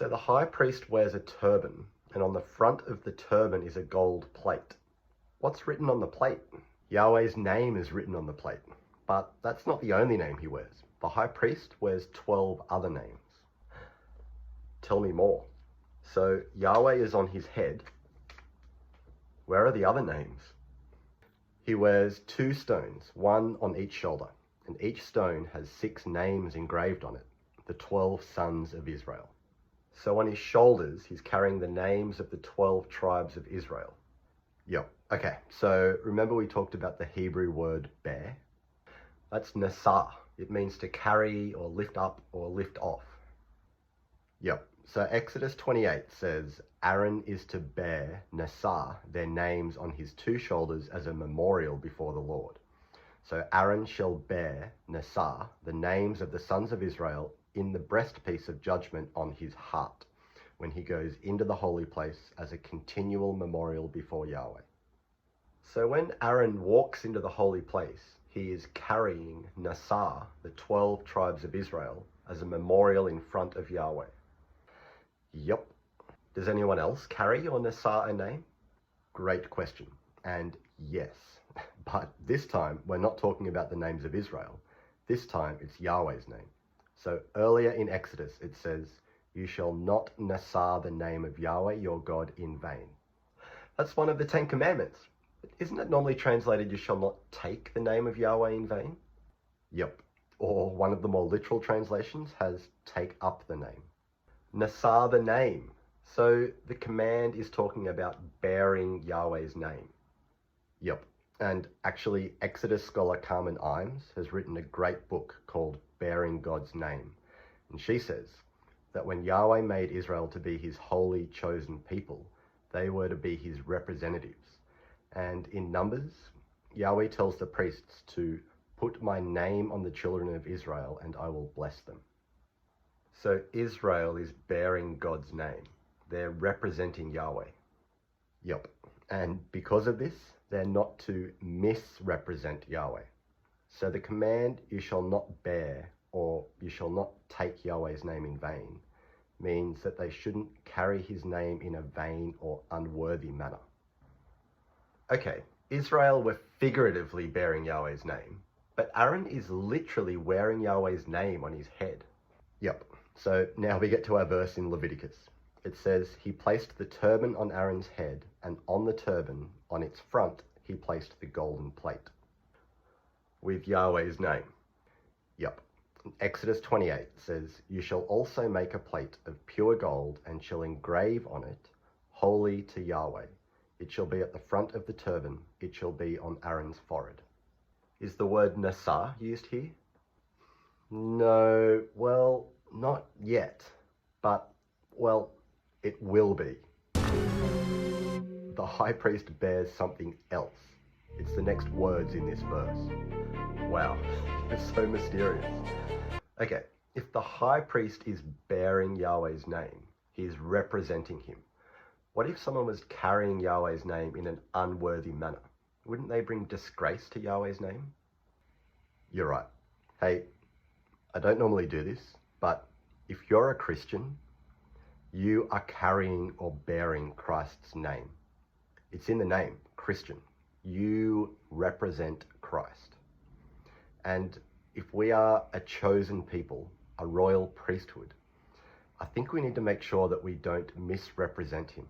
So the high priest wears a turban, and on the front of the turban is a gold plate. What's written on the plate? Yahweh's name is written on the plate, but that's not the only name he wears. The high priest wears 12 other names. Tell me more. So Yahweh is on his head. Where are the other names? He wears 2 stones, one on each shoulder, and each stone has 6 names engraved on it, the 12 sons of Israel. So on his shoulders, he's carrying the names of the 12 tribes of Israel. Yep. Okay, so remember we talked about the Hebrew word bear? That's nasah. It means to carry or lift up or lift off. Yep. So Exodus 28 says, Aaron is to bear nasah, their names on his 2 shoulders as a memorial before the Lord. So Aaron shall bear nasah, the names of the sons of Israel, in the breastpiece of judgment on his heart, when he goes into the holy place as a continual memorial before Yahweh. So when Aaron walks into the holy place, he is carrying nasah, the 12 tribes of Israel, as a memorial in front of Yahweh. Yup. Does anyone else carry or nasah a name? Great question. And yes, but this time we're not talking about the names of Israel. This time it's Yahweh's name. So earlier in Exodus it says, you shall not nasah the name of Yahweh your God in vain. That's one of the 10 commandments. Isn't it normally translated, you shall not take the name of Yahweh in vain? Yep. Or one of the more literal translations has take up the name. Nasah the name. So the command is talking about bearing Yahweh's name. Yep. And actually, Exodus scholar Carmen Imes has written a great book called Bearing God's Name. And she says that when Yahweh made Israel to be his holy chosen people, they were to be his representatives. And in Numbers, Yahweh tells the priests to put my name on the children of Israel and I will bless them. So Israel is bearing God's name. They're representing Yahweh. Yep. And because of this, they're not to misrepresent Yahweh. So the command, you shall not bear, or you shall not take Yahweh's name in vain, means that they shouldn't carry his name in a vain or unworthy manner. Okay, Israel were figuratively bearing Yahweh's name, but Aaron is literally wearing Yahweh's name on his head. Yep. So now we get to our verse in Leviticus. It says, he placed the turban on Aaron's head, and on the turban, on its front, he placed the golden plate with Yahweh's name. Yep. Exodus 28 says, you shall also make a plate of pure gold and shall engrave on it, holy to Yahweh. It shall be at the front of the turban. It shall be on Aaron's forehead. Is the word nasah used here? No, well, not yet, but, well, it will be. The high priest bears something else. It's the next words in this verse. Wow, it's so mysterious. Okay, if the high priest is bearing Yahweh's name, he is representing him. What if someone was carrying Yahweh's name in an unworthy manner? Wouldn't they bring disgrace to Yahweh's name? You're right. Hey, I don't normally do this, but if you're a Christian, you are carrying or bearing Christ's name. It's in the name, Christian. You represent Christ. And if we are a chosen people, a royal priesthood, I think we need to make sure that we don't misrepresent him,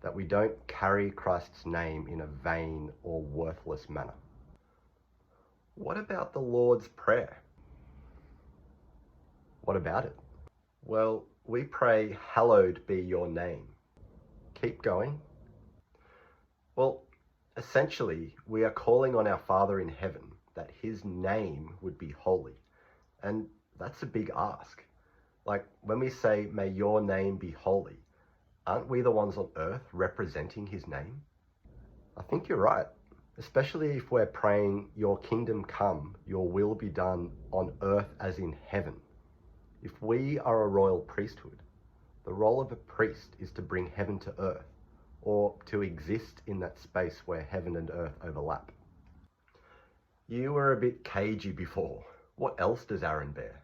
that we don't carry Christ's name in a vain or worthless manner. What about the Lord's Prayer? What about it? Well, we pray, hallowed be your name. Keep going. Well, essentially, we are calling on our Father in heaven that his name would be holy. And that's a big ask. Like when we say, may your name be holy, aren't we the ones on earth representing his name? I think you're right, especially if we're praying, your kingdom come, your will be done on earth as in heaven. If we are a royal priesthood, the role of a priest is to bring heaven to earth, or to exist in that space where heaven and earth overlap. You were a bit cagey before. What else does Aaron bear?